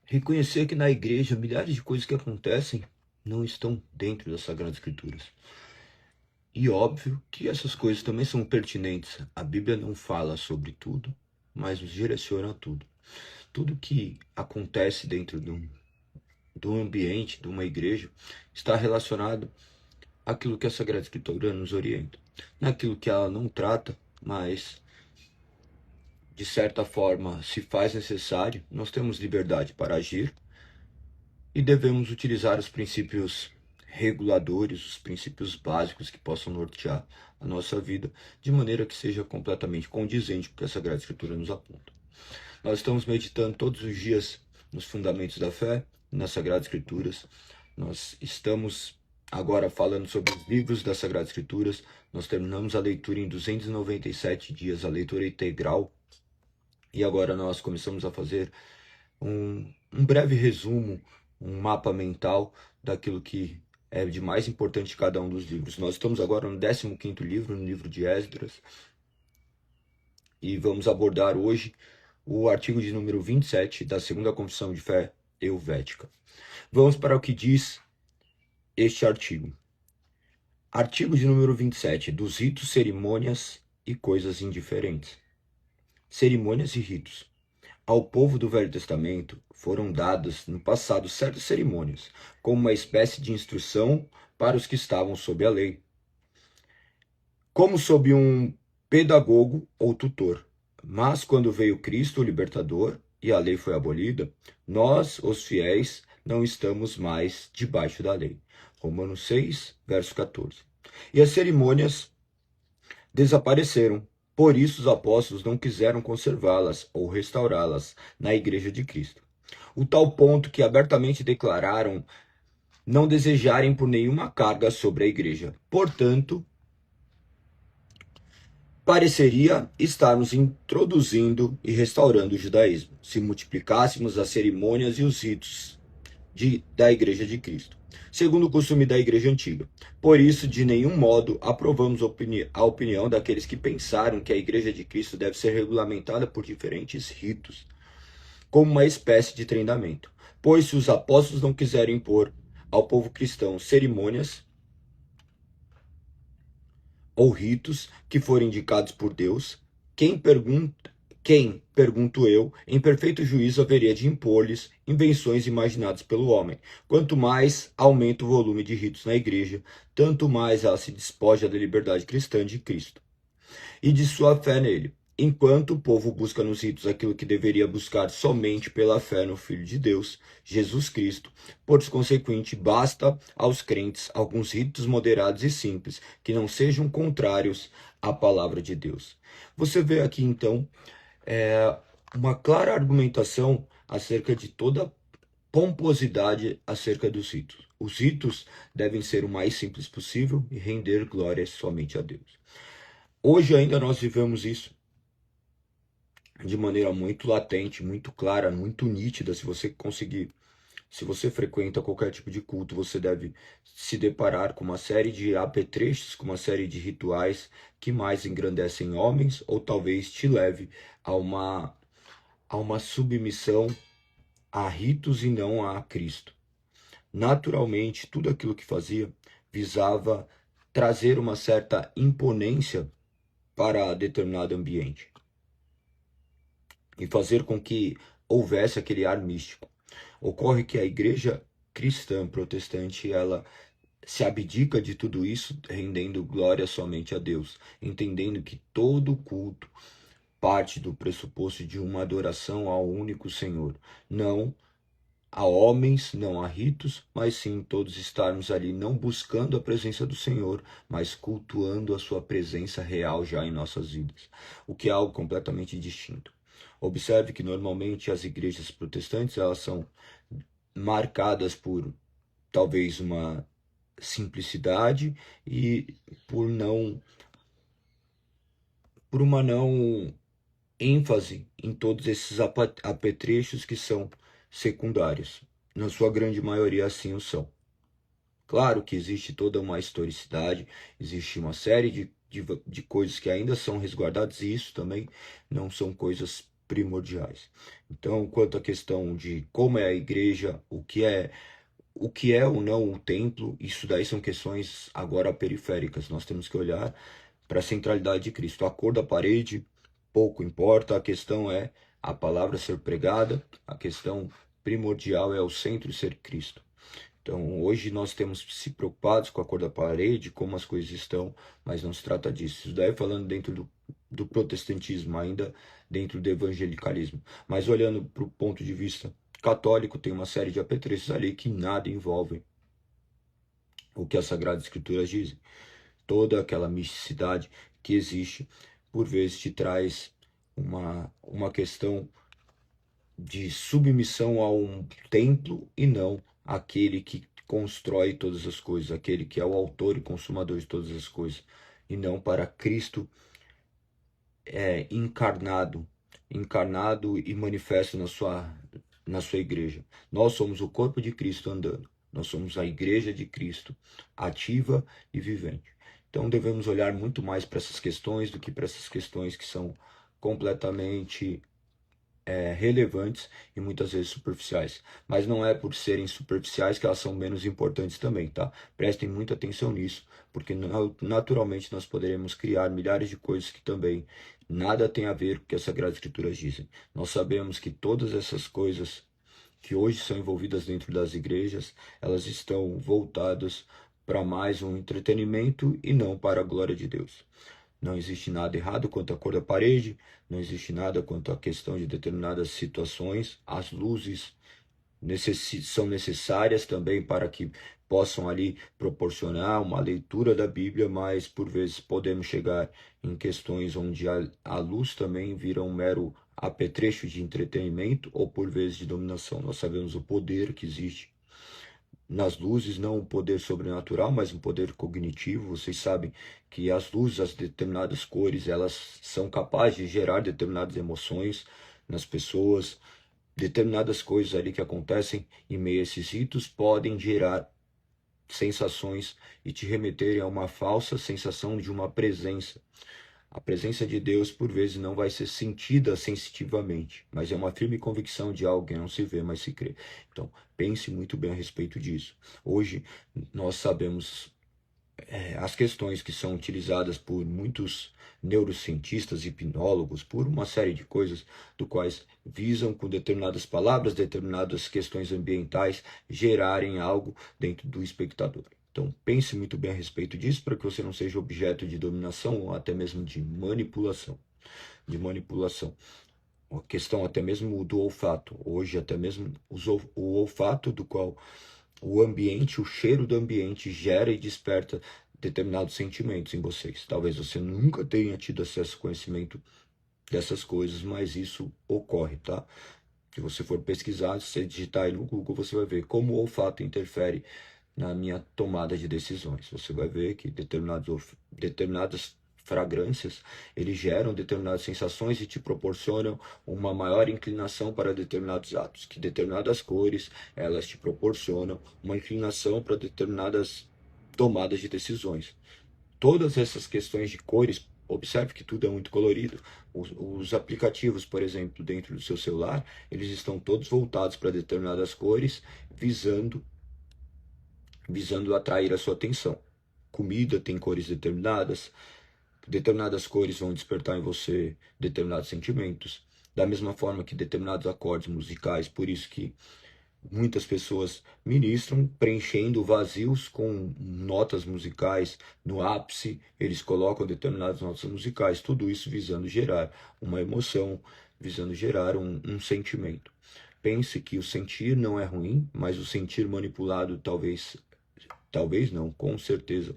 Reconhecer que na igreja milhares de coisas que acontecem não estão dentro das Sagradas Escrituras. E óbvio que essas coisas também são pertinentes. A Bíblia não fala sobre tudo, mas nos direciona a tudo. Tudo que acontece dentro do ambiente de uma igreja está relacionado àquilo que a Sagrada Escritura nos orienta. Naquilo que ela não trata, mas de certa forma se faz necessário, nós temos liberdade para agir e devemos utilizar os princípios reguladores, os princípios básicos que possam nortear a nossa vida, de maneira que seja completamente condizente com o que a Sagrada Escritura nos aponta. Nós estamos meditando todos os dias nos fundamentos da fé, nas Sagradas Escrituras. Nós estamos agora falando sobre os livros das Sagradas Escrituras. Nós terminamos a leitura em 297 dias, a leitura integral. E agora nós começamos a fazer um breve resumo, um mapa mental daquilo que é de mais importante de cada um dos livros. Nós estamos agora no 15º livro, no livro de Esdras, e vamos abordar hoje o artigo de número 27 da Segunda Confissão de Fé Helvética. Vamos para o que diz este artigo. Artigo de número 27, dos ritos, cerimônias e coisas indiferentes. Cerimônias e ritos. Ao povo do Velho Testamento foram dadas no passado certas cerimônias, como uma espécie de instrução para os que estavam sob a lei, como sob um pedagogo ou tutor. Mas quando veio Cristo, o libertador, e a lei foi abolida, nós, os fiéis, não estamos mais debaixo da lei. Romanos 6, verso 14. E as cerimônias desapareceram. Por isso os apóstolos não quiseram conservá-las ou restaurá-las na igreja de Cristo. O tal ponto que abertamente declararam não desejarem por nenhuma carga sobre a igreja. Portanto, pareceria estarmos introduzindo e restaurando o judaísmo, se multiplicássemos as cerimônias e os ritos da igreja de Cristo, segundo o costume da igreja antiga. Por isso, de nenhum modo aprovamos a opinião daqueles que pensaram que a igreja de Cristo deve ser regulamentada por diferentes ritos, como uma espécie de treinamento. Pois se os apóstolos não quiserem impor ao povo cristão cerimônias ou ritos que forem indicados por Deus, quem, pergunto eu, em perfeito juízo haveria de impor-lhes invenções imaginadas pelo homem? Quanto mais aumenta o volume de ritos na igreja, tanto mais ela se despoja da liberdade cristã de Cristo e de sua fé nele. Enquanto o povo busca nos ritos aquilo que deveria buscar somente pela fé no Filho de Deus, Jesus Cristo, por consequente, basta aos crentes alguns ritos moderados e simples, que não sejam contrários à palavra de Deus. Você vê aqui, então, uma clara argumentação acerca de toda a pomposidade acerca dos ritos. Os ritos devem ser o mais simples possível e render glória somente a Deus. Hoje ainda nós vivemos isso de maneira muito latente, muito clara, muito nítida. Se você frequenta qualquer tipo de culto, você deve se deparar com uma série de apetrechos, com uma série de rituais que mais engrandecem homens, ou talvez te leve a uma submissão a ritos e não a Cristo. Naturalmente, tudo aquilo que fazia visava trazer uma certa imponência para determinado ambiente e fazer com que houvesse aquele ar místico. Ocorre que a igreja cristã protestante, ela se abdica de tudo isso, rendendo glória somente a Deus, entendendo que todo culto parte do pressuposto de uma adoração ao único Senhor, não a homens, não a ritos, mas sim todos estarmos ali não buscando a presença do Senhor, mas cultuando a sua presença real já em nossas vidas, o que é algo completamente distinto. Observe que normalmente as igrejas protestantes, elas são marcadas por talvez uma simplicidade e por uma não ênfase em todos esses apetrechos que são secundários. Na sua grande maioria assim o são. Claro que existe toda uma historicidade, existe uma série de coisas que ainda são resguardadas, e isso também não são coisas primordiais. Então, quanto à questão de como é a igreja, o que é ou não o templo, isso daí são questões agora periféricas. Nós temos que olhar para a centralidade de Cristo. A cor da parede pouco importa, a questão é a palavra ser pregada, a questão primordial é o centro ser Cristo. Então, hoje nós temos se preocupados com a cor da parede, como as coisas estão, mas não se trata disso. Isso daí falando dentro do protestantismo, ainda dentro do evangelicalismo. Mas olhando para o ponto de vista católico, tem uma série de apetrechos ali que nada envolvem o que as Sagradas Escrituras dizem. Toda aquela misticidade que existe, por vezes te traz uma questão de submissão a um templo e não aquele que constrói todas as coisas, aquele que é o autor e consumador de todas as coisas, e não para Cristo encarnado e manifesto na sua igreja. Nós somos o corpo de Cristo andando. Nós somos a igreja de Cristo, ativa e vivente. Então devemos olhar muito mais para essas questões do que para essas questões que são completamente relevantes e muitas vezes superficiais. Mas não é por serem superficiais que elas são menos importantes também, tá? Prestem muita atenção nisso, porque naturalmente nós poderemos criar milhares de coisas que também nada tem a ver com o que as Sagradas Escrituras dizem. Nós sabemos que todas essas coisas que hoje são envolvidas dentro das igrejas, elas estão voltadas para mais um entretenimento e não para a glória de Deus. Não existe nada errado quanto à cor da parede, não existe nada quanto à questão de determinadas situações. As luzes são necessárias também para que possam ali proporcionar uma leitura da Bíblia, mas por vezes podemos chegar em questões onde a luz também vira um mero apetrecho de entretenimento ou por vezes de dominação. Nós sabemos o poder que existe nas luzes, não um poder sobrenatural, mas um poder cognitivo. Vocês sabem que as luzes, as determinadas cores, elas são capazes de gerar determinadas emoções nas pessoas. Determinadas coisas ali que acontecem em meio a esses ritos podem gerar sensações e te remeterem a uma falsa sensação de uma presença. A presença de Deus, por vezes, não vai ser sentida sensitivamente, mas é uma firme convicção de algo que não se vê, mas se crê. Então, pense muito bem a respeito disso. Hoje, nós sabemos as questões que são utilizadas por muitos neurocientistas, hipnólogos, por uma série de coisas, do quais visam, com determinadas palavras, determinadas questões ambientais, gerarem algo dentro do espectador. Então, pense muito bem a respeito disso para que você não seja objeto de dominação ou até mesmo de manipulação. A questão até mesmo do olfato. Hoje, até mesmo o olfato do qual o ambiente, o cheiro do ambiente gera e desperta determinados sentimentos em vocês. Talvez você nunca tenha tido acesso ao conhecimento dessas coisas, mas isso ocorre, tá? Se você for pesquisar, se você digitar aí no Google, você vai ver como o olfato interfere na minha tomada de decisões. Você vai ver que determinadas fragrâncias, eles geram determinadas sensações e te proporcionam uma maior inclinação para determinados atos, que determinadas cores, elas te proporcionam uma inclinação para determinadas tomadas de decisões. Todas essas questões de cores, observe que tudo é muito colorido. Os aplicativos, por exemplo, dentro do seu celular, eles estão todos voltados para determinadas cores, visando atrair a sua atenção. Comida tem cores determinadas cores vão despertar em você determinados sentimentos. Da mesma forma que determinados acordes musicais, por isso que muitas pessoas ministram preenchendo vazios com notas musicais. No ápice, eles colocam determinadas notas musicais, tudo isso visando gerar uma emoção, visando gerar um sentimento. Pense que o sentir não é ruim, mas o sentir manipulado talvez não, com certeza,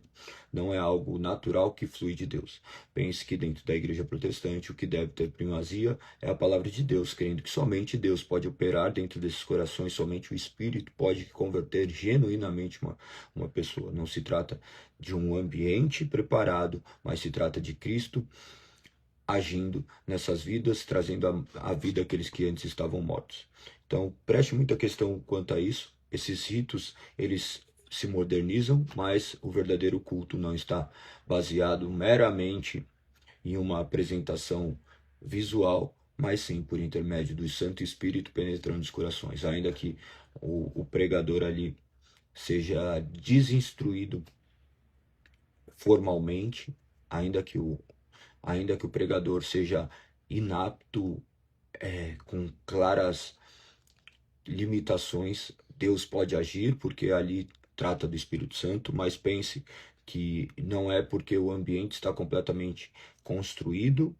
não é algo natural que flui de Deus. Pense que dentro da igreja protestante o que deve ter primazia é a palavra de Deus, crendo que somente Deus pode operar dentro desses corações, somente o Espírito pode converter genuinamente uma pessoa. Não se trata de um ambiente preparado, mas se trata de Cristo agindo nessas vidas, trazendo a vida àqueles que antes estavam mortos. Então, preste muita questão quanto a isso. Esses ritos, eles se modernizam, mas o verdadeiro culto não está baseado meramente em uma apresentação visual, mas sim por intermédio do Santo Espírito penetrando os corações, ainda que o pregador ali seja desinstruído formalmente, ainda que o pregador seja inapto, com claras limitações, Deus pode agir, porque ali trata do Espírito Santo, mas pense que não é porque o ambiente está completamente construído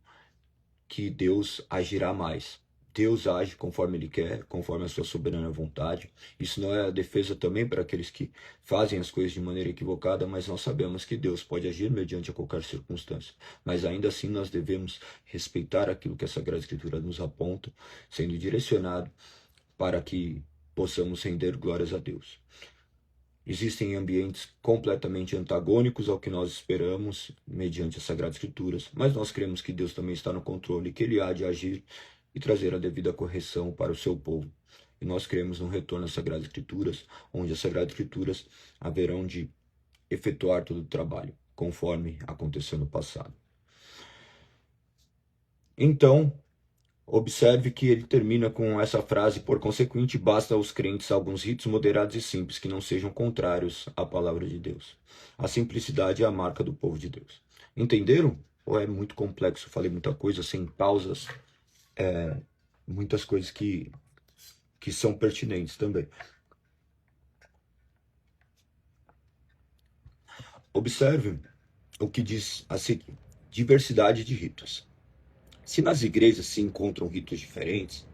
que Deus agirá mais. Deus age conforme Ele quer, conforme a sua soberana vontade. Isso não é a defesa também para aqueles que fazem as coisas de maneira equivocada, mas nós sabemos que Deus pode agir mediante a qualquer circunstância. Mas ainda assim nós devemos respeitar aquilo que a Sagrada Escritura nos aponta, sendo direcionado para que possamos render glórias a Deus. Existem ambientes completamente antagônicos ao que nós esperamos mediante as Sagradas Escrituras, mas nós cremos que Deus também está no controle, que Ele há de agir e trazer a devida correção para o seu povo. E nós cremos no retorno às Sagradas Escrituras, onde as Sagradas Escrituras haverão de efetuar todo o trabalho, conforme aconteceu no passado. Então, observe que ele termina com essa frase: por consequente, basta aos crentes alguns ritos moderados e simples que não sejam contrários à palavra de Deus. A simplicidade é a marca do povo de Deus. Entenderam? Ou é muito complexo? Falei muita coisa sem pausas, muitas coisas que são pertinentes também. Observe o que diz a seguir: diversidade de ritos. Se nas igrejas se encontram ritos diferentes,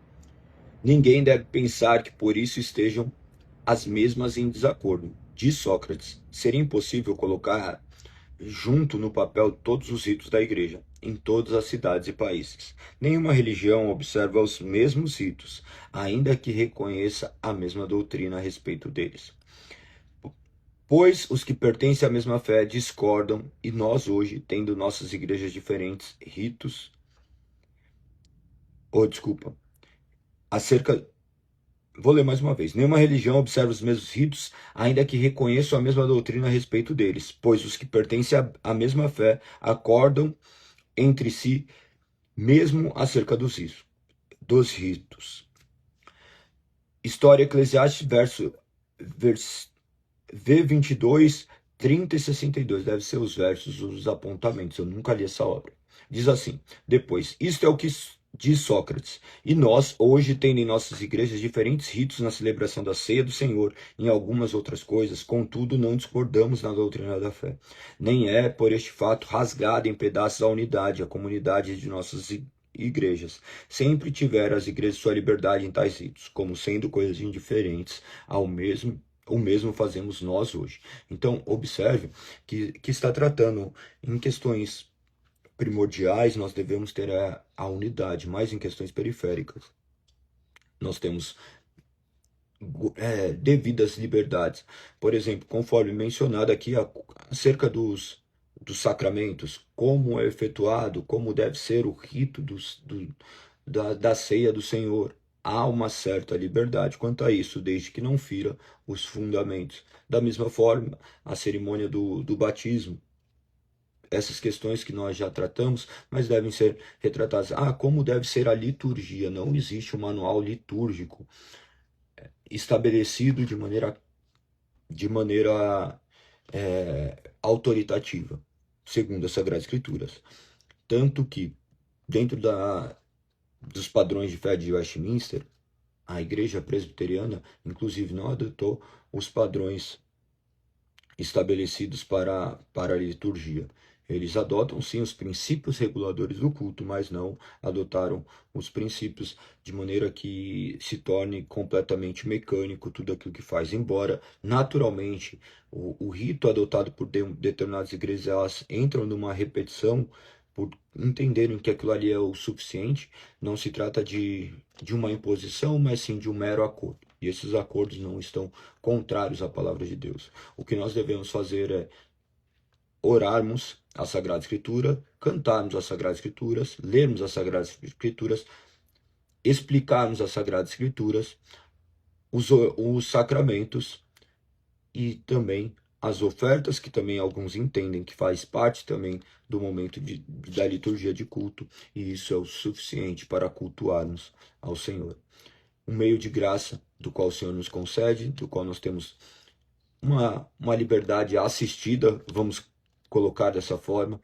ninguém deve pensar que por isso estejam as mesmas em desacordo. Diz Sócrates: seria impossível colocar junto no papel todos os ritos da igreja, em todas as cidades e países. Nenhuma religião observa os mesmos ritos, ainda que reconheça a mesma doutrina a respeito deles. Pois os que pertencem à mesma fé discordam, e nós hoje, tendo nossas igrejas diferentes, ritos... Vou ler mais uma vez. Nenhuma religião observa os mesmos ritos, ainda que reconheçam a mesma doutrina a respeito deles, pois os que pertencem à mesma fé acordam entre si, mesmo acerca dos ritos. História Eclesiastes, V22, 30 e 62. Deve ser os versos, os apontamentos. Eu nunca li essa obra. Diz assim: depois, isto é o que diz Sócrates: e nós, hoje, tendo em nossas igrejas diferentes ritos na celebração da ceia do Senhor, em algumas outras coisas, contudo, não discordamos na doutrina da fé. Nem é, por este fato, rasgada em pedaços a unidade, a comunidade de nossas igrejas. Sempre tiveram as igrejas sua liberdade em tais ritos, como sendo coisas indiferentes o mesmo fazemos nós hoje. Então, observe que está tratando em questões primordiais, nós devemos ter a unidade, mas em questões periféricas nós temos devidas liberdades. Por exemplo, conforme mencionado aqui acerca dos sacramentos, como é efetuado, como deve ser o rito da ceia do Senhor. Há uma certa liberdade quanto a isso, desde que não fira os fundamentos. Da mesma forma, a cerimônia do batismo, essas questões que nós já tratamos, mas devem ser retratadas. Como deve ser a liturgia? Não existe um manual litúrgico estabelecido de maneira autoritativa, segundo as Sagradas Escrituras. Tanto que, dentro dos padrões de fé de Westminster, a Igreja Presbiteriana, inclusive, não adotou os padrões estabelecidos para a liturgia. Eles adotam, sim, os princípios reguladores do culto, mas não adotaram os princípios de maneira que se torne completamente mecânico tudo aquilo que faz. Embora, naturalmente, o rito adotado por determinadas igrejas, elas entram numa repetição por entenderem que aquilo ali é o suficiente. Não se trata de uma imposição, mas sim de um mero acordo. E esses acordos não estão contrários à palavra de Deus. O que nós devemos fazer é orarmos a Sagrada Escritura, cantarmos as Sagradas Escrituras, lermos as Sagradas Escrituras, explicarmos as Sagradas Escrituras, os sacramentos e também as ofertas, que também alguns entendem que faz parte também do momento da liturgia de culto, e isso é o suficiente para cultuarmos ao Senhor. Um meio de graça do qual o Senhor nos concede, do qual nós temos uma liberdade assistida, vamos colocar dessa forma,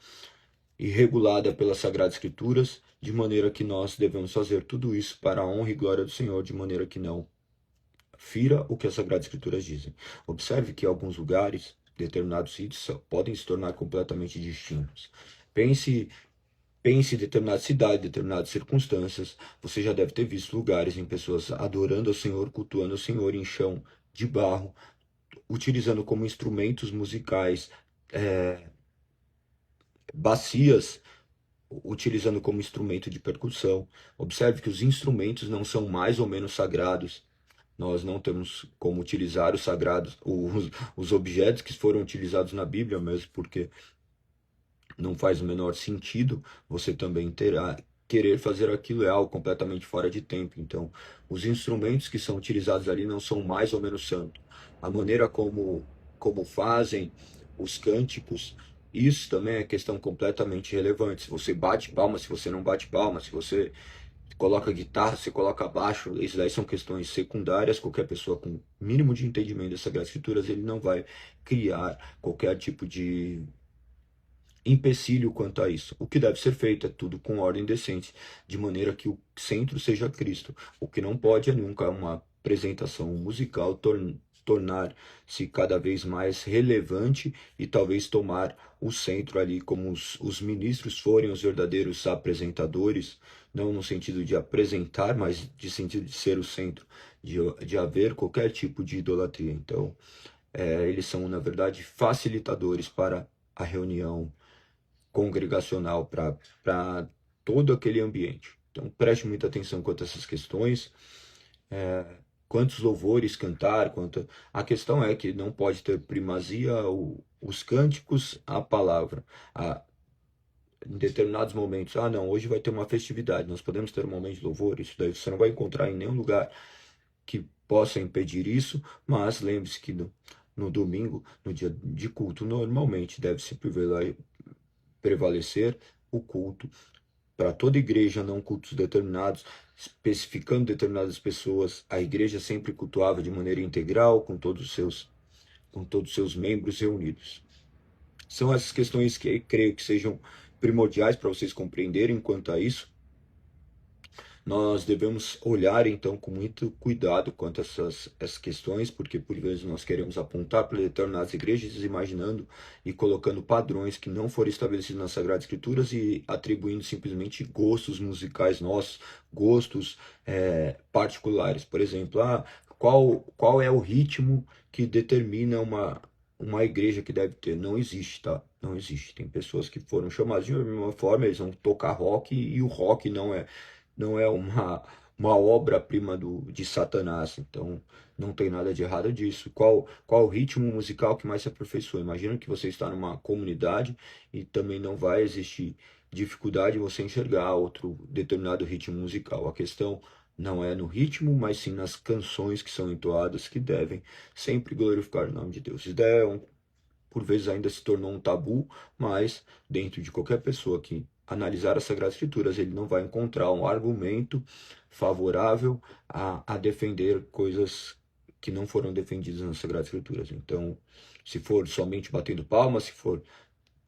e regulada pelas Sagradas Escrituras, de maneira que nós devemos fazer tudo isso para a honra e glória do Senhor, de maneira que não fira o que as Sagradas Escrituras dizem. Observe que em alguns lugares, determinados sítios podem se tornar completamente distintos. Pense em determinada cidade, determinadas circunstâncias. Você já deve ter visto lugares em pessoas adorando ao Senhor, cultuando ao Senhor em chão de barro, utilizando como instrumentos musicais bacias, utilizando como instrumento de percussão. Observe que os instrumentos não são mais ou menos sagrados. Nós não temos como utilizar os sagrados, os objetos que foram utilizados na Bíblia, mesmo porque não faz o menor sentido você também querer fazer aquilo, é algo completamente fora de tempo. Então, os instrumentos que são utilizados ali não são mais ou menos santos. A maneira como fazem os cânticos, isso também é questão completamente relevante. Se você bate palma, se você não bate palma, se você coloca guitarra, se coloca baixo, isso daí são questões secundárias. Qualquer pessoa com mínimo de entendimento das Sagradas Escrituras, ele não vai criar qualquer tipo de empecilho quanto a isso. O que deve ser feito é tudo com ordem decente, de maneira que o centro seja Cristo. O que não pode é nunca uma apresentação musical tornar-se cada vez mais relevante e talvez tomar o centro ali, como os ministros forem os verdadeiros apresentadores, não no sentido de apresentar, mas de sentido de ser o centro, de haver qualquer tipo de idolatria. Então, eles são, na verdade, facilitadores para a reunião congregacional, para todo aquele ambiente. Então, preste muita atenção quanto a essas questões. Quantos louvores cantar, a questão é que não pode ter primazia os cânticos, a palavra. Em determinados momentos, não, hoje vai ter uma festividade, nós podemos ter um momento de louvor, isso daí você não vai encontrar em nenhum lugar que possa impedir isso, mas lembre-se que no domingo, no dia de culto, normalmente deve-se prevalecer o culto para toda igreja, não cultos determinados, especificando determinadas pessoas. A igreja sempre cultuava de maneira integral, com todos os seus membros reunidos. São essas questões que creio que sejam primordiais para vocês compreenderem quanto a isso. Nós devemos olhar, então, com muito cuidado quanto a essas questões, porque por vezes nós queremos apontar para determinadas igrejas, imaginando e colocando padrões que não foram estabelecidos nas Sagradas Escrituras e atribuindo simplesmente gostos musicais nossos, gostos particulares. Por exemplo, qual é o ritmo que determina uma igreja que deve ter? Não existe, tá? Não existe. Tem pessoas que foram chamadas de uma forma, eles vão tocar rock e o rock não é uma obra-prima de Satanás. Então, não tem nada de errado disso. Qual o ritmo musical que mais se aperfeiçoa? Imagina que você está numa comunidade e também não vai existir dificuldade em você enxergar outro determinado ritmo musical. A questão não é no ritmo, mas sim nas canções que são entoadas, que devem sempre glorificar o nome de Deus. Isso por vezes ainda se tornou um tabu, mas dentro de qualquer pessoa que analisar as Sagradas Escrituras, ele não vai encontrar um argumento favorável a defender coisas que não foram defendidas nas Sagradas Escrituras. Então, se for somente batendo palmas, se for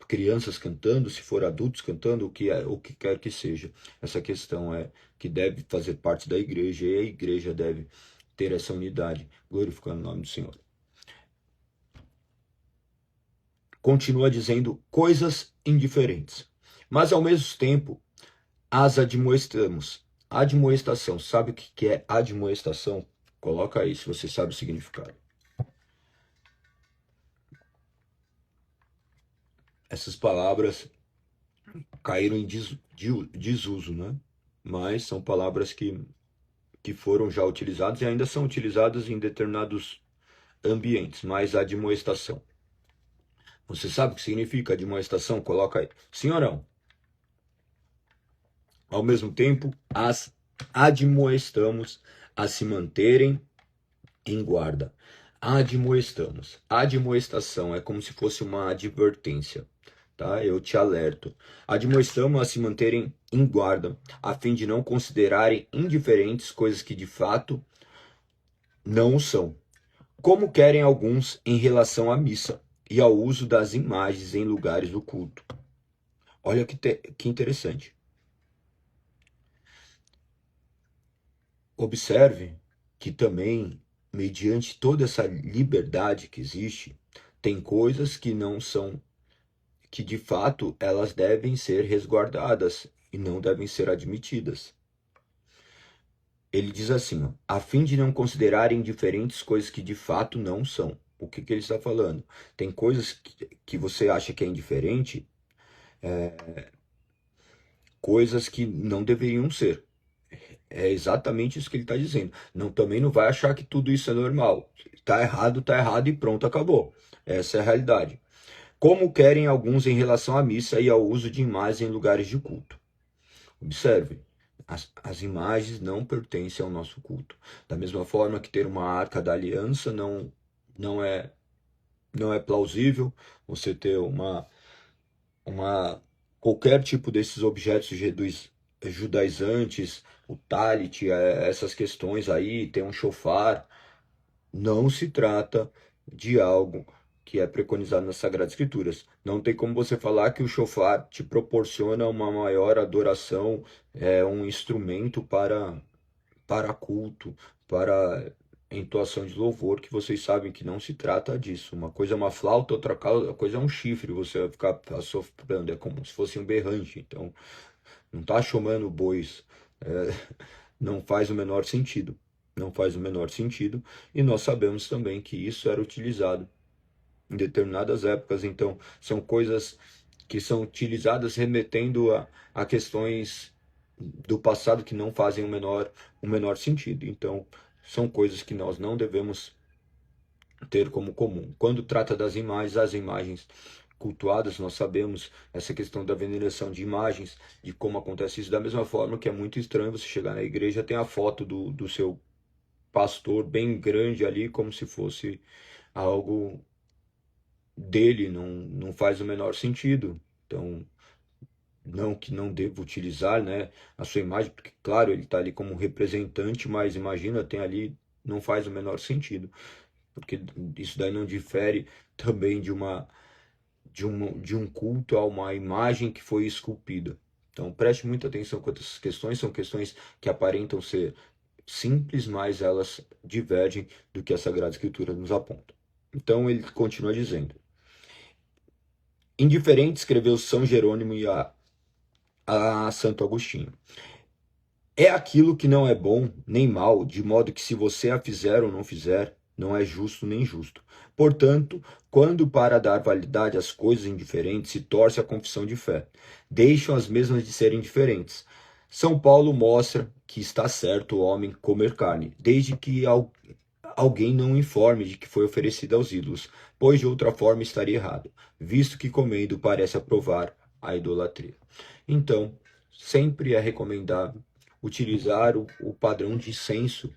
crianças cantando, se for adultos cantando, o que quer que seja, essa questão é que deve fazer parte da igreja e a igreja deve ter essa unidade, glorificando o nome do Senhor. Continua dizendo coisas indiferentes, mas ao mesmo tempo as admoestamos. Admoestação, sabe o que é admoestação? Coloca aí se você sabe o significado. Essas palavras caíram em desuso, né? Mas são palavras que foram já utilizadas e ainda são utilizadas em determinados ambientes, mas admoestação. Você sabe o que significa admoestação? Coloca aí. Sim ou não? Ao mesmo tempo, as admoestamos a se manterem em guarda. Admoestamos. Admoestação é como se fosse uma advertência, tá? Eu te alerto. Admoestamos a se manterem em guarda, a fim de não considerarem indiferentes coisas que de fato não o são. Como querem alguns em relação à missa e ao uso das imagens em lugares do culto. Olha que interessante. Observe que também, mediante toda essa liberdade que existe, tem coisas que não são, que de fato elas devem ser resguardadas e não devem ser admitidas. Ele diz assim, ó, a fim de não considerarem diferentes coisas que de fato não são. O que ele está falando? Tem coisas que você acha que é indiferente, coisas que não deveriam ser. É exatamente isso que ele está dizendo. Não, também não vai achar que tudo isso é normal. Tá errado e pronto, acabou. Essa é a realidade. Como querem alguns em relação à missa e ao uso de imagens em lugares de culto. Observe, as imagens não pertencem ao nosso culto. Da mesma forma que ter uma arca da aliança não é, não é plausível, você ter uma qualquer tipo desses objetos judaizantes, o talit, essas questões aí, tem um shofar, não se trata de algo que é preconizado nas Sagradas Escrituras. Não tem como você falar que o shofar te proporciona uma maior adoração, é um instrumento para culto, para entoação de louvor, que vocês sabem que não se trata disso. Uma coisa é uma flauta, outra coisa é um chifre, você vai ficar assoprando, é como se fosse um berrante. Então, não está chamando bois, é, não faz o menor sentido. Não faz o menor sentido, e nós sabemos também que isso era utilizado em determinadas épocas, então são coisas que são utilizadas remetendo a questões do passado que não fazem o menor sentido. Então, são coisas que nós não devemos ter como comum. Quando trata das imagens, as imagens cultuadas, nós sabemos essa questão da veneração de imagens, de como acontece isso, da mesma forma que é muito estranho você chegar na igreja, tem a foto do seu pastor bem grande ali, como se fosse algo dele, não faz o menor sentido. Então, não que não deva utilizar, né, a sua imagem, porque, claro, ele está ali como representante, mas imagina, tem ali, não faz o menor sentido, porque isso daí não difere também de um culto a uma imagem que foi esculpida. Então, preste muita atenção quanto essas questões, são questões que aparentam ser simples, mas elas divergem do que a Sagrada Escritura nos aponta. Então, ele continua dizendo, indiferente escreveu São Jerônimo e a Santo Agostinho. É aquilo que não é bom nem mal, de modo que se você a fizer ou não fizer, não é justo nem justo. Portanto, quando para dar validade às coisas indiferentes se torce a confissão de fé, deixam as mesmas de serem diferentes. São Paulo mostra que está certo o homem comer carne, desde que alguém não o informe de que foi oferecida aos ídolos, pois de outra forma estaria errado, visto que comendo parece aprovar a idolatria. Então, sempre é recomendável utilizar o padrão de senso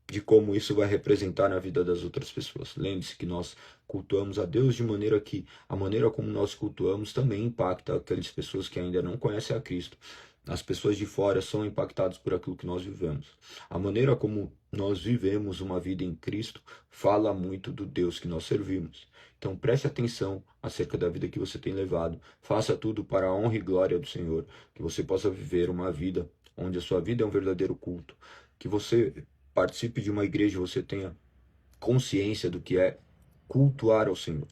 de como isso vai representar na vida das outras pessoas. Lembre-se que nós cultuamos a Deus de maneira que a maneira como nós cultuamos também impacta aquelas pessoas que ainda não conhecem a Cristo. As pessoas de fora são impactadas por aquilo que nós vivemos. A maneira como nós vivemos uma vida em Cristo fala muito do Deus que nós servimos. Então preste atenção acerca da vida que você tem levado. Faça tudo para a honra e glória do Senhor. Que você possa viver uma vida onde a sua vida é um verdadeiro culto. Que você participe de uma igreja e você tenha consciência do que é cultuar ao Senhor.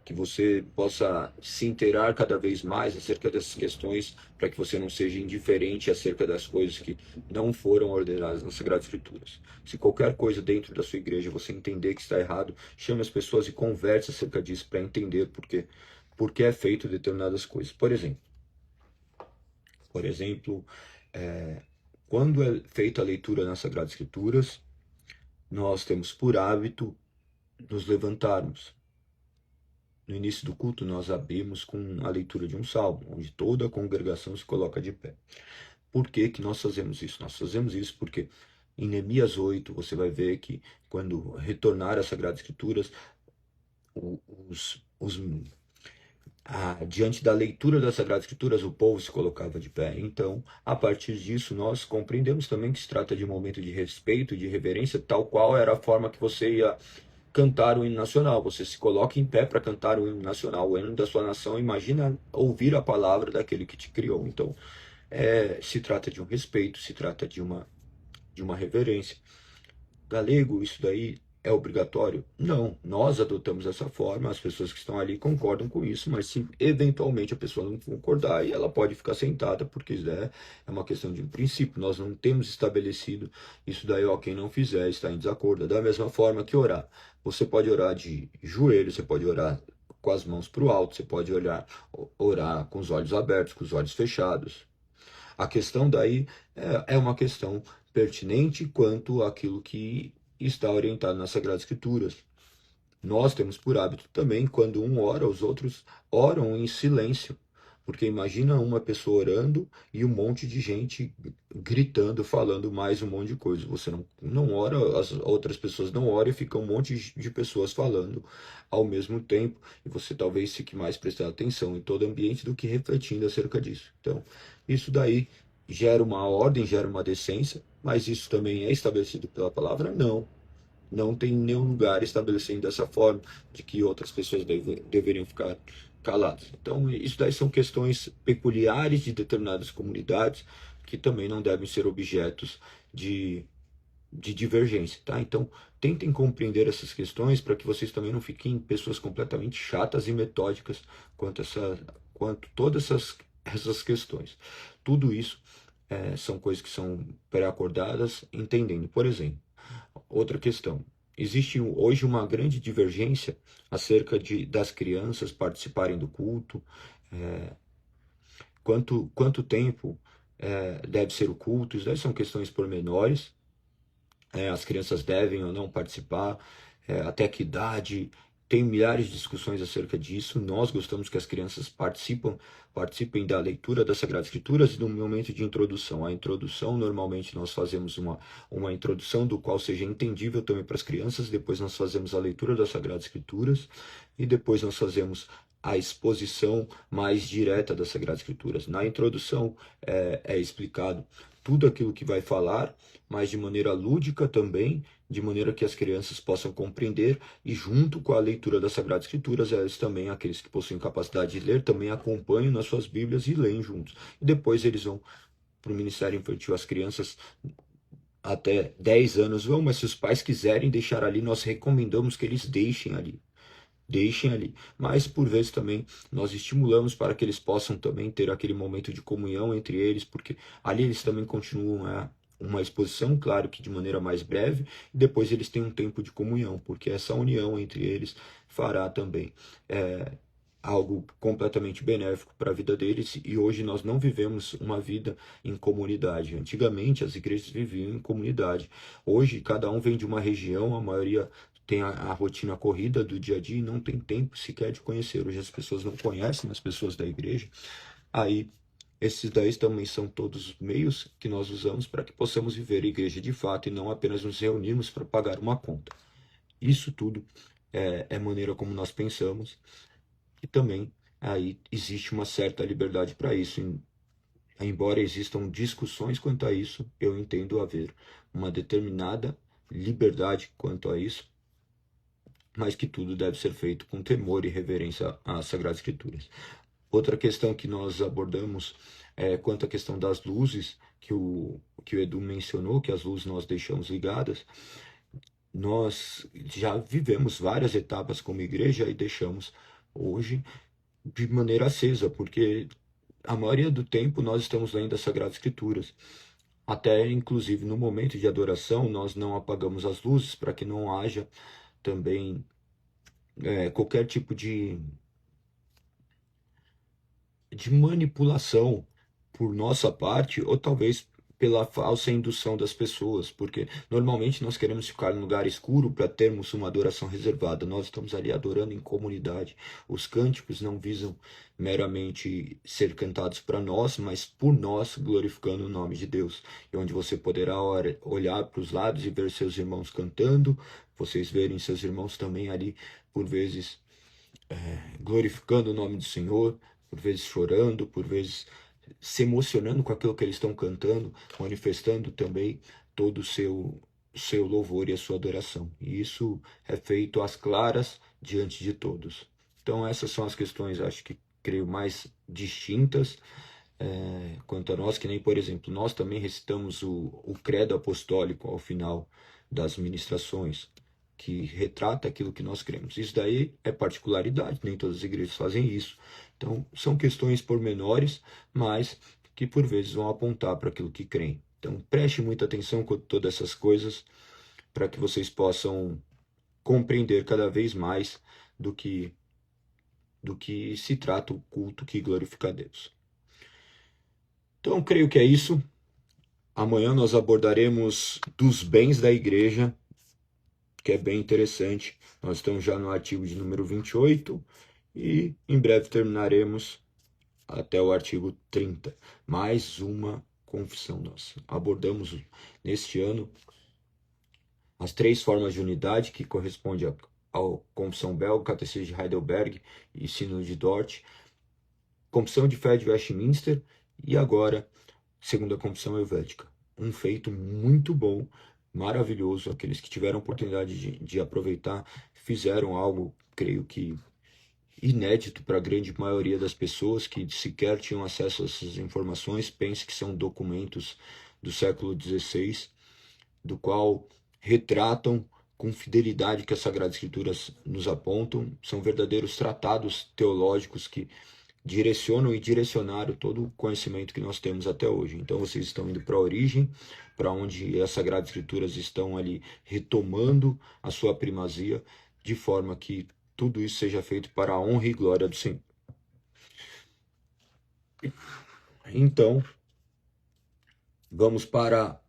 Que você possa se inteirar cada vez mais acerca dessas questões, para que você não seja indiferente acerca das coisas que não foram ordenadas nas Sagradas Escrituras. Se qualquer coisa dentro da sua igreja você entender que está errado, chame as pessoas e converse acerca disso para entender porque é feito determinadas coisas. Por exemplo, quando é feita a leitura nas Sagradas Escrituras, nós temos por hábito nos levantarmos. No início do culto, nós abrimos com a leitura de um salmo, onde toda a congregação se coloca de pé. Por que que nós fazemos isso? Nós fazemos isso porque Em Neemias 8, você vai ver que quando retornar às Sagradas Escrituras, os diante da leitura das Sagradas Escrituras, o povo se colocava de pé. Então, a partir disso, nós compreendemos também que se trata de um momento de respeito, de reverência, tal qual era a forma que você ia cantar o hino nacional. Você se coloca em pé para cantar o hino nacional, o hino da sua nação. Imagina ouvir a palavra daquele que te criou. Então, se trata de um respeito, se trata de uma reverência. Galego, isso daí é obrigatório? Não, nós adotamos essa forma, as pessoas que estão ali concordam com isso, mas se eventualmente a pessoa não concordar, aí ela pode ficar sentada, porque isso é uma questão de um princípio, nós não temos estabelecido isso daí, ó, quem não fizer está em desacordo. Da mesma forma que orar, você pode orar de joelho, você pode orar com as mãos para o alto, você pode orar com os olhos abertos, com os olhos fechados. A questão daí é uma questão pertinente quanto àquilo que está orientado nas Sagradas Escrituras. Nós temos por hábito também, quando um ora, os outros oram em silêncio. Porque imagina uma pessoa orando e um monte de gente gritando, falando mais um monte de coisa. Você não ora, as outras pessoas não oram e fica um monte de pessoas falando ao mesmo tempo. E você talvez fique mais prestando atenção em todo o ambiente do que refletindo acerca disso. Então, isso daí gera uma ordem, gera uma decência, mas isso também é estabelecido pela palavra? Não. Não tem nenhum lugar estabelecendo dessa forma, de que outras pessoas deveriam ficar caladas. Então, isso daí são questões peculiares de determinadas comunidades que também não devem ser objetos de divergência, tá? Então, tentem compreender essas questões para que vocês também não fiquem pessoas completamente chatas e metódicas quanto todas essas questões. Tudo isso são coisas que são pré-acordadas, entendendo. Por exemplo, outra questão. Existe hoje uma grande divergência acerca das crianças participarem do culto, quanto tempo deve ser o culto, isso daí são questões pormenores, as crianças devem ou não participar, até que idade, tem milhares de discussões acerca disso. Nós gostamos que as crianças participem da leitura das Sagradas Escrituras e do momento de introdução. A introdução, normalmente nós fazemos uma introdução do qual seja entendível também para as crianças, depois nós fazemos a leitura das Sagradas Escrituras e depois nós fazemos a exposição mais direta das Sagradas Escrituras. Na introdução é explicado tudo aquilo que vai falar, mas de maneira lúdica também, de maneira que as crianças possam compreender, e junto com a leitura das Sagradas Escrituras, eles também, aqueles que possuem capacidade de ler, também acompanham nas suas Bíblias e leem juntos. E depois eles vão para o Ministério Infantil, as crianças até 10 anos vão, mas se os pais quiserem deixar ali, nós recomendamos que eles deixem ali. Deixem ali. Mas, por vezes, também nós estimulamos para que eles possam também ter aquele momento de comunhão entre eles, porque ali eles também continuam uma exposição, claro que de maneira mais breve, e depois eles têm um tempo de comunhão, porque essa união entre eles fará também algo completamente benéfico para a vida deles. E hoje nós não vivemos uma vida em comunidade. Antigamente as igrejas viviam em comunidade. Hoje cada um vem de uma região, a maioria tem a rotina corrida do dia a dia e não tem tempo sequer de conhecer. Hoje as pessoas não conhecem as pessoas da igreja. Aí esses daí também são todos os meios que nós usamos para que possamos viver a igreja de fato e não apenas nos reunirmos para pagar uma conta. Isso tudo é maneira como nós pensamos, e também aí existe uma certa liberdade para isso. Embora existam discussões quanto a isso, eu entendo haver uma determinada liberdade quanto a isso, mas que tudo deve ser feito com temor e reverência às Sagradas Escrituras. Outra questão que nós abordamos é quanto à questão das luzes, que o Edu mencionou, que as luzes nós deixamos ligadas. Nós já vivemos várias etapas como igreja e deixamos hoje de maneira acesa, porque a maioria do tempo nós estamos lendo as Sagradas Escrituras. Até, inclusive, no momento de adoração, nós não apagamos as luzes para que não haja também qualquer tipo de manipulação por nossa parte, ou talvez pela falsa indução das pessoas, porque normalmente nós queremos ficar em lugar escuro para termos uma adoração reservada. Nós estamos ali adorando em comunidade. Os cânticos não visam meramente ser cantados para nós, mas por nós, glorificando o nome de Deus. E onde você poderá olhar para os lados e ver seus irmãos cantando, vocês verem seus irmãos também ali, por vezes, glorificando o nome do Senhor, por vezes chorando, por vezes se emocionando com aquilo que eles estão cantando, manifestando também todo o seu louvor e a sua adoração. E isso é feito às claras diante de todos. Então essas são as questões, acho que creio, mais distintas quanto a nós, que nem, por exemplo, nós também recitamos o credo apostólico ao final das ministrações, que retrata aquilo que nós cremos. Isso daí é particularidade, nem todas as igrejas fazem isso. Então, são questões pormenores, mas que por vezes vão apontar para aquilo que creem. Então, preste muita atenção com todas essas coisas, para que vocês possam compreender cada vez mais do que se trata o culto que glorifica a Deus. Então, creio que é isso. Amanhã nós abordaremos dos bens da igreja, que é bem interessante. Nós estamos já no artigo de número 28 e em breve terminaremos até o artigo 30. Mais uma confissão nossa. Abordamos neste ano as 3 formas de unidade que correspondem à Confissão Belga, Catecismo de Heidelberg e Sínodo de Dort, Confissão de Fé de Westminster e agora Segunda Confissão Helvética. Um feito muito bom, maravilhoso. Aqueles que tiveram oportunidade de aproveitar fizeram algo, creio que inédito para a grande maioria das pessoas que sequer tinham acesso a essas informações. Pense que são documentos do século XVI, do qual retratam com fidelidade que as Sagradas Escrituras nos apontam. São verdadeiros tratados teológicos que direcionam e direcionaram todo o conhecimento que nós temos até hoje. Então vocês estão indo para a origem, para onde as Sagradas Escrituras estão ali retomando a sua primazia, de forma que tudo isso seja feito para a honra e glória do Senhor. Então, vamos para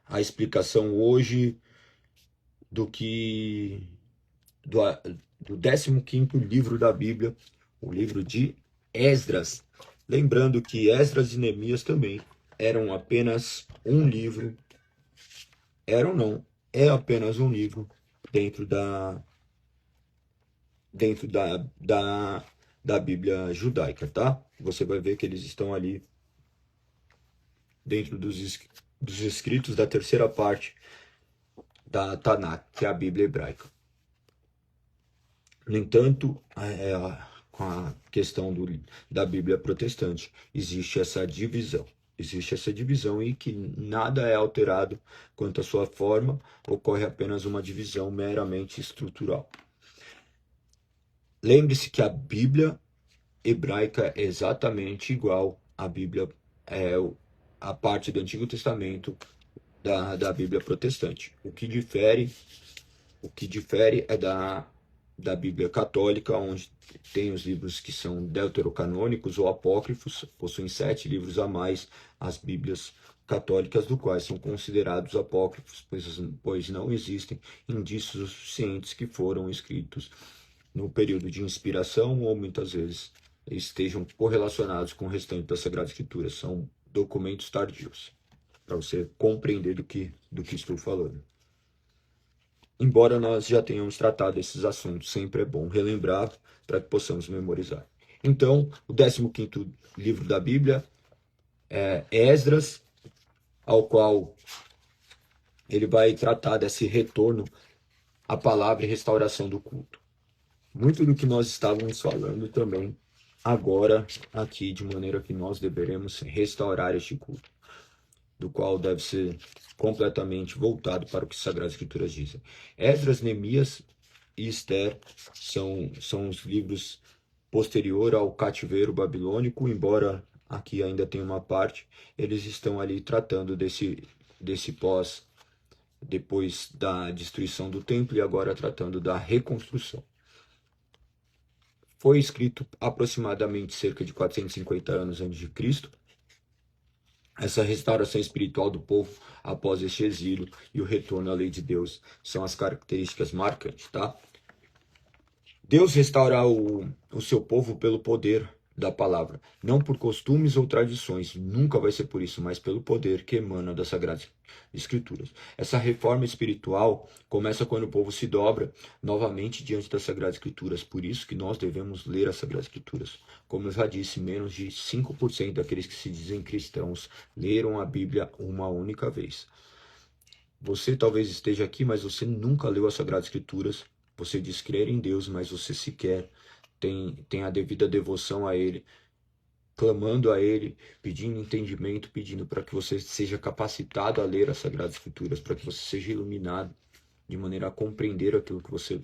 a explicação hoje do 15º livro da Bíblia, o livro de Esdras. Lembrando que Esdras e Neemias também eram apenas um livro, é apenas um livro dentro da Bíblia judaica, tá? Você vai ver que eles estão ali dentro dos escritos da terceira parte da Tanakh, que é a Bíblia hebraica. No entanto, com a questão da Bíblia protestante, existe essa divisão. E que nada é alterado quanto à sua forma, ocorre apenas uma divisão meramente estrutural. Lembre-se que a Bíblia hebraica é exatamente igual à Bíblia, a parte do Antigo Testamento da Bíblia protestante. O que difere é da Bíblia católica, onde tem os livros que são deuterocanônicos ou apócrifos, possuem 7 livros a mais as Bíblias católicas, do quais são considerados apócrifos, pois não existem indícios suficientes que foram escritos no período de inspiração ou muitas vezes estejam correlacionados com o restante da Sagrada Escritura. São documentos tardios, para você compreender do que estou falando. Embora nós já tenhamos tratado esses assuntos, sempre é bom relembrar para que possamos memorizar. Então, o 15º livro da Bíblia é Esdras, ao qual ele vai tratar desse retorno à palavra e restauração do culto. Muito do que nós estávamos falando também agora aqui, de maneira que nós deveremos restaurar este culto, do qual deve ser completamente voltado para o que as Sagradas Escrituras dizem. Esdras, Neemias e Esther são os livros posterior ao cativeiro babilônico, embora aqui ainda tenha uma parte, eles estão ali tratando desse depois da destruição do templo e agora tratando da reconstrução. Foi escrito aproximadamente cerca de 450 anos antes de Cristo, Essa restauração espiritual do povo após este exílio e o retorno à lei de Deus são as características marcantes, tá? Deus restaura o seu povo pelo poder da palavra, não por costumes ou tradições, nunca vai ser por isso, mas pelo poder que emana das Sagradas Escrituras. Essa reforma espiritual começa quando o povo se dobra novamente diante das Sagradas Escrituras, por isso que nós devemos ler as Sagradas Escrituras. Como eu já disse, menos de 5% daqueles que se dizem cristãos leram a Bíblia uma única vez. Você talvez esteja aqui, mas você nunca leu as Sagradas Escrituras. Você diz crer em Deus, mas você sequer tem a devida devoção a Ele, clamando a Ele, pedindo entendimento, pedindo para que você seja capacitado a ler as Sagradas Escrituras, para que você seja iluminado de maneira a compreender aquilo que você...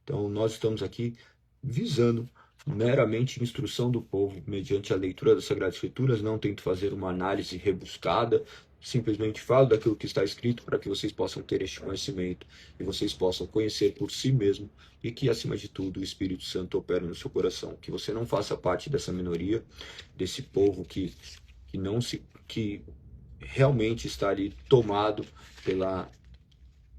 Então, nós estamos aqui visando meramente instrução do povo, mediante a leitura das Sagradas Escrituras. Não tento fazer uma análise rebuscada, simplesmente falo daquilo que está escrito para que vocês possam ter este conhecimento e vocês possam conhecer por si mesmo e que, acima de tudo, o Espírito Santo opere no seu coração. Que você não faça parte dessa minoria, desse povo que realmente está ali tomado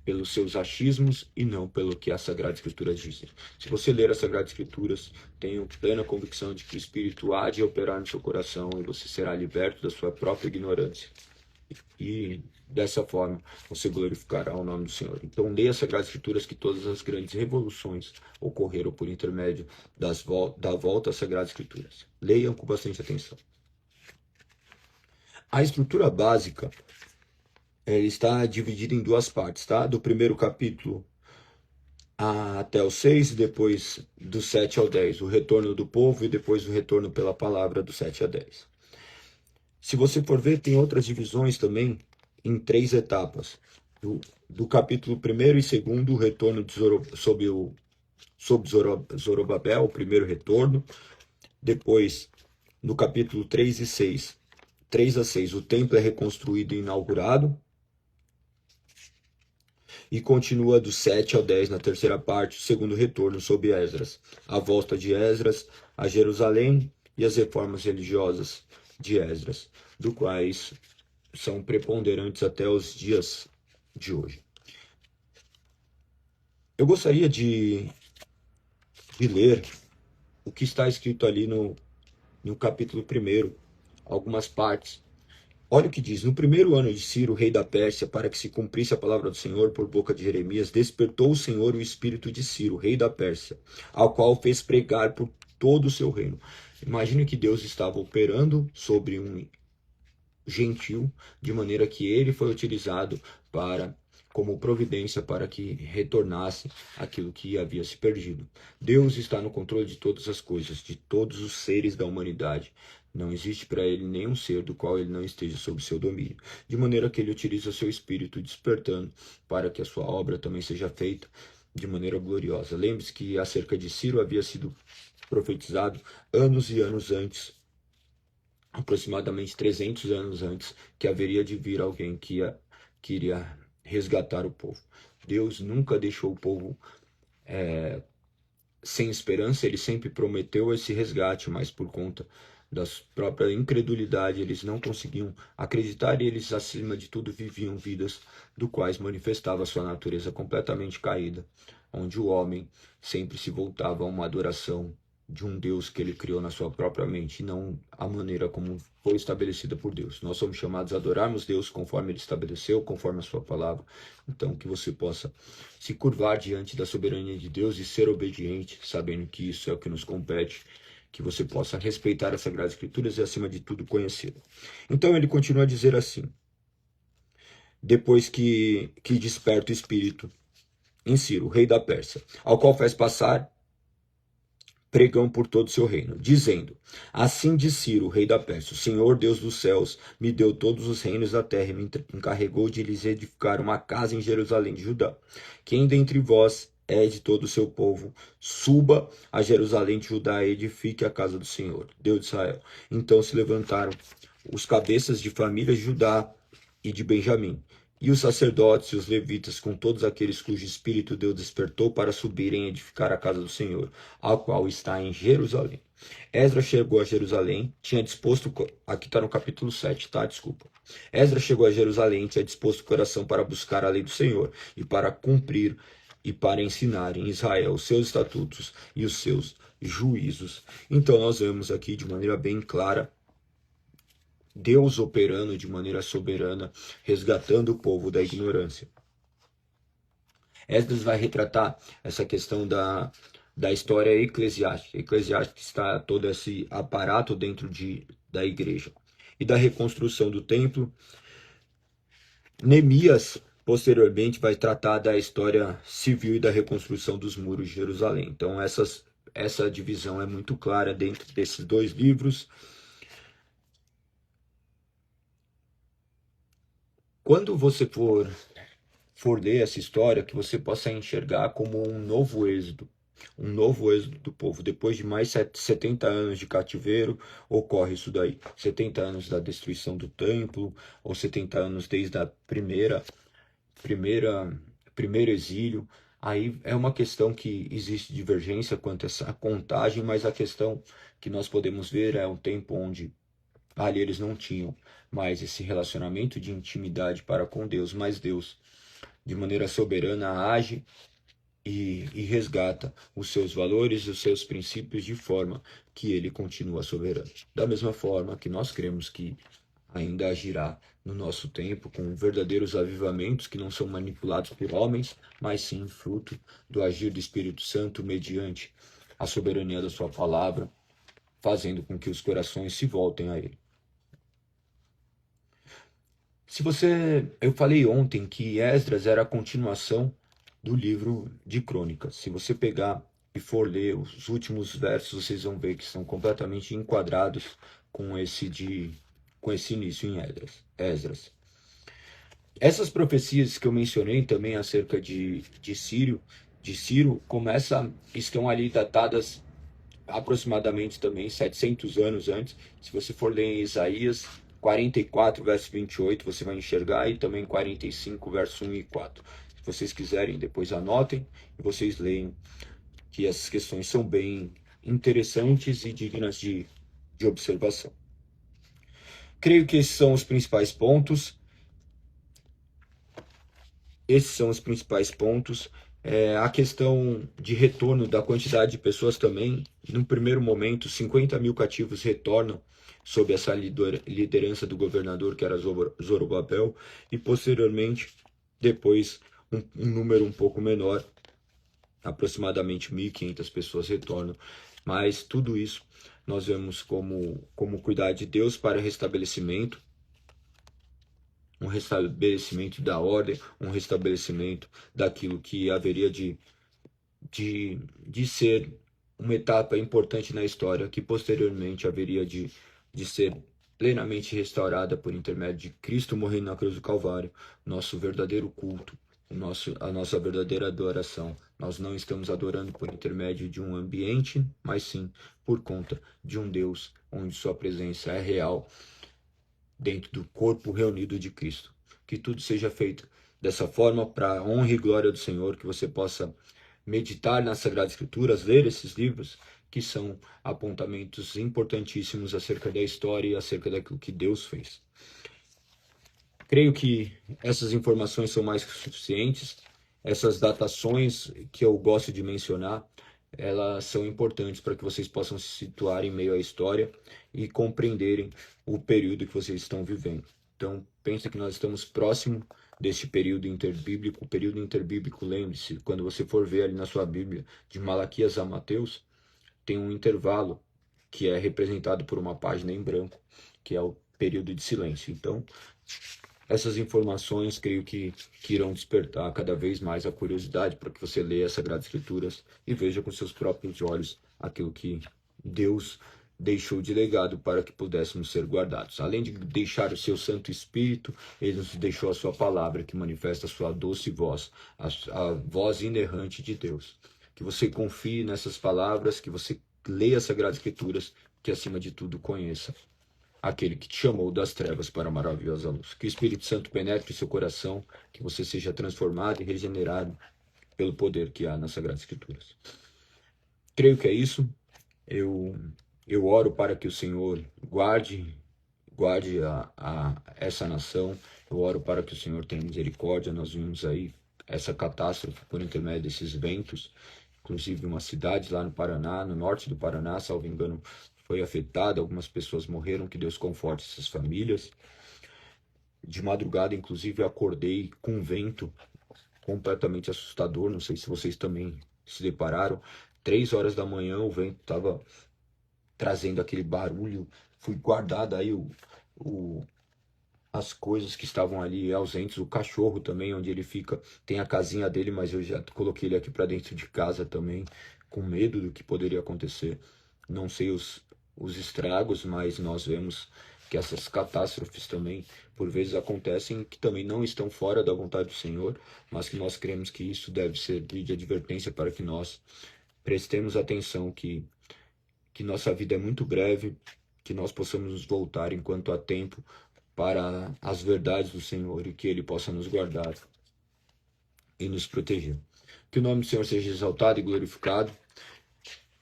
pelos seus achismos e não pelo que as Sagradas Escrituras dizem. Se você ler as Sagradas Escrituras, tenho plena convicção de que o Espírito há de operar no seu coração e você será liberto da sua própria ignorância. E dessa forma você glorificará o nome do Senhor. Então leia as Sagradas Escrituras, que todas as grandes revoluções ocorreram por intermédio da volta às Sagradas Escrituras. Leiam com bastante atenção. A estrutura básica está dividida em duas partes, tá? Do primeiro capítulo até o 6, depois do 7 ao 10, o retorno do povo e depois o retorno pela palavra do 7 a 10. Se você for ver, tem outras divisões também em 3 etapas. Do capítulo 1 e 2, o retorno sob Zorobabel, o primeiro retorno. Depois, no capítulo 3 e 6, 3 a 6, o templo é reconstruído e inaugurado. E continua do 7 ao 10, na terceira parte, o segundo retorno sob Esdras. A volta de Esdras a Jerusalém e as reformas religiosas de Esdras, do quais são preponderantes até os dias de hoje. Eu gostaria de ler o que está escrito ali no capítulo 1, algumas partes. Olha o que diz: no primeiro ano de Ciro, rei da Pérsia, para que se cumprisse a palavra do Senhor por boca de Jeremias, despertou o Senhor o espírito de Ciro, rei da Pérsia, ao qual fez pregar por todo o seu reino. Imagine que Deus estava operando sobre um gentil, de maneira que ele foi utilizado como providência para que retornasse aquilo que havia se perdido. Deus está no controle de todas as coisas, de todos os seres da humanidade. Não existe para ele nenhum ser do qual ele não esteja sob seu domínio, de maneira que ele utiliza seu espírito despertando para que a sua obra também seja feita de maneira gloriosa. Lembre-se que acerca de Ciro havia sido profetizado anos e anos antes, aproximadamente 300 anos antes, que haveria de vir alguém que iria resgatar o povo. Deus nunca deixou o povo sem esperança. Ele sempre prometeu esse resgate, mas por conta da própria incredulidade, eles não conseguiam acreditar e eles, acima de tudo, viviam vidas do quais manifestava sua natureza completamente caída, onde o homem sempre se voltava a uma adoração de um Deus que ele criou na sua própria mente, e não a maneira como foi estabelecida por Deus. Nós somos chamados a adorarmos Deus conforme ele estabeleceu, conforme a sua palavra. Então, que você possa se curvar diante da soberania de Deus e ser obediente, sabendo que isso é o que nos compete, que você possa respeitar as Sagradas Escrituras e, acima de tudo, conhecê-las. Então, ele continua a dizer assim: depois que desperta o espírito em Ciro, rei da Pérsia, ao qual faz passar pregão por todo o seu reino, dizendo: assim diz Ciro, rei da Pérsia, o Senhor Deus dos céus me deu todos os reinos da terra e me encarregou de lhes edificar uma casa em Jerusalém de Judá. Quem dentre vós é de todo o seu povo, suba a Jerusalém de Judá e edifique a casa do Senhor, Deus de Israel. Então se levantaram os cabeças de famílias de Judá e de Benjamim, E os sacerdotes e os levitas, com todos aqueles cujo espírito Deus despertou para subirem e edificar a casa do Senhor, a qual está em Jerusalém. Esdras chegou a Jerusalém, tinha disposto... Aqui está no capítulo 7, tá? Desculpa. Esdras chegou a Jerusalém, tinha disposto o coração para buscar a lei do Senhor e para cumprir e para ensinar em Israel os seus estatutos e os seus juízos. Então nós vemos aqui de maneira bem clara Deus operando de maneira soberana, resgatando o povo da ignorância. Esdras vai retratar essa questão da história eclesiástica. Eclesiástica está todo esse aparato dentro da igreja. E da reconstrução do templo. Neemias, posteriormente, vai tratar da história civil e da reconstrução dos muros de Jerusalém. Então, essa divisão é muito clara dentro desses dois livros. Quando você for ler essa história, que você possa enxergar como um novo êxodo do povo. Depois de mais 70 anos de cativeiro, ocorre isso daí. 70 anos da destruição do templo, ou 70 anos desde a primeiro exílio. Aí é uma questão que existe divergência quanto a essa contagem, mas a questão que nós podemos ver é um tempo onde ali eles não tinham mais esse relacionamento de intimidade para com Deus, mas Deus, de maneira soberana, age e resgata os seus valores e os seus princípios de forma que ele continua soberano. Da mesma forma que nós cremos que ainda agirá no nosso tempo com verdadeiros avivamentos que não são manipulados por homens, mas sim fruto do agir do Espírito Santo mediante a soberania da sua palavra, fazendo com que os corações se voltem a ele. Eu falei ontem que Esdras era a continuação do livro de Crônicas. Se você pegar e for ler os últimos versos, vocês vão ver que são completamente enquadrados com esse início em Esdras. Essas profecias que eu mencionei também acerca de Ciro, estão ali datadas aproximadamente também 700 anos antes. Se você for ler em Isaías 44, verso 28, você vai enxergar, e também 45, verso 1 e 4. Se vocês quiserem, depois anotem e vocês leiam, que essas questões são bem interessantes e dignas de observação. Creio que esses são os principais pontos. A questão de retorno da quantidade de pessoas também. No primeiro momento, 50 mil cativos retornam sob essa liderança do governador, que era Zorobabel, e posteriormente, depois, um número um pouco menor, aproximadamente 1.500 pessoas retornam. Mas tudo isso nós vemos como cuidar de Deus para restabelecimento, um restabelecimento da ordem, um restabelecimento daquilo que haveria de ser uma etapa importante na história, que posteriormente haveria de ser plenamente restaurada por intermédio de Cristo morrendo na cruz do Calvário, nosso verdadeiro culto, a nossa verdadeira adoração. Nós não estamos adorando por intermédio de um ambiente, mas sim por conta de um Deus onde sua presença é real, dentro do corpo reunido de Cristo. Que tudo seja feito dessa forma, para a honra e glória do Senhor, que você possa meditar nas Sagradas Escrituras, ler esses livros, que são apontamentos importantíssimos acerca da história e acerca daquilo que Deus fez. Creio que essas informações são mais que suficientes. Essas datações que eu gosto de mencionar, elas são importantes para que vocês possam se situar em meio à história e compreenderem o período que vocês estão vivendo. Então, pensa que nós estamos próximo deste período interbíblico. O período interbíblico, lembre-se, quando você for ver ali na sua Bíblia, de Malaquias a Mateus, tem um intervalo que é representado por uma página em branco, que é o período de silêncio. Então, essas informações creio que irão despertar cada vez mais a curiosidade para que você leia as Sagradas Escrituras e veja com seus próprios olhos aquilo que Deus deixou de legado para que pudéssemos ser guardados. Além de deixar o seu Santo Espírito, Ele nos deixou a sua palavra, que manifesta a sua doce voz, a voz inerrante de Deus. Que você confie nessas palavras, que você leia as Sagradas Escrituras, que acima de tudo conheça aquele que te chamou das trevas para a maravilhosa luz. Que o Espírito Santo penetre seu coração, que você seja transformado e regenerado pelo poder que há nas Sagradas Escrituras. Creio que é isso. Eu oro para que o Senhor guarde essa nação. Eu oro para que o Senhor tenha misericórdia. Nós vimos aí essa catástrofe por intermédio desses ventos. Inclusive uma cidade lá no Paraná, no norte do Paraná, salvo engano, foi afetada. Algumas pessoas morreram. Que Deus conforte essas famílias. De madrugada, inclusive, eu acordei com um vento completamente assustador. Não sei se vocês também se depararam. 3 horas da manhã o vento estava trazendo aquele barulho. Fui guardado aí as coisas que estavam ali ausentes. O cachorro também, onde ele fica, tem a casinha dele, mas eu já coloquei ele aqui para dentro de casa também, com medo do que poderia acontecer. Não sei os estragos, mas nós vemos que essas catástrofes também, por vezes, acontecem, que também não estão fora da vontade do Senhor, mas que nós cremos que isso deve servir de advertência para que nós prestemos atenção que nossa vida é muito breve, que nós possamos nos voltar enquanto há tempo para as verdades do Senhor e que Ele possa nos guardar e nos proteger. Que o nome do Senhor seja exaltado e glorificado,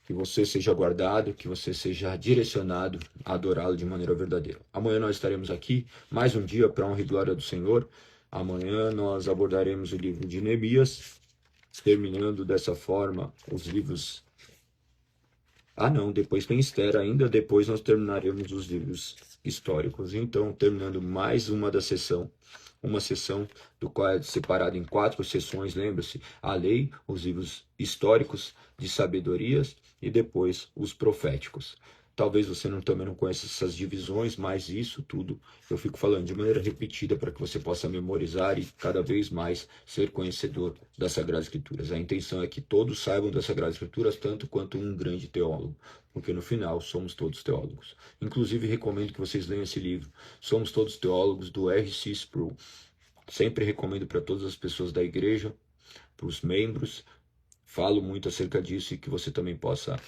que você seja guardado, que você seja direcionado a adorá-lo de maneira verdadeira. Amanhã nós estaremos aqui, mais um dia para a honra e glória do Senhor. Amanhã nós abordaremos o livro de Neemias, terminando dessa forma os livros... não, depois tem Esther ainda, depois nós terminaremos os livros históricos. Então, terminando mais uma sessão do qual é separada em 4 sessões, lembra-se, a lei, os livros históricos de sabedorias e depois os proféticos. Talvez você também não conheça essas divisões, mas isso tudo eu fico falando de maneira repetida para que você possa memorizar e cada vez mais ser conhecedor das Sagradas Escrituras. A intenção é que todos saibam das Sagradas Escrituras tanto quanto um grande teólogo, porque no final somos todos teólogos. Inclusive recomendo que vocês leiam esse livro, Somos Todos Teólogos, do R.C. Sproul. Sempre recomendo para todas as pessoas da igreja, para os membros, falo muito acerca disso e que você também possa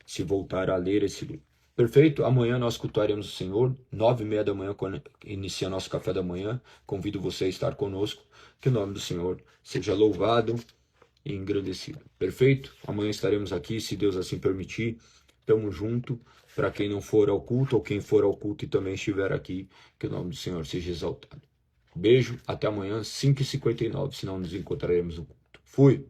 se voltar a ler esse livro. Perfeito? Amanhã nós cultuaremos o Senhor, 9h30 da manhã, quando inicia nosso café da manhã. Convido você a estar conosco. Que o nome do Senhor seja louvado e engrandecido. Perfeito? Amanhã estaremos aqui, se Deus assim permitir. Tamo junto. Para quem não for ao culto, ou quem for ao culto e também estiver aqui, que o nome do Senhor seja exaltado. Beijo, até amanhã, 5h59, senão nos encontraremos no culto. Fui!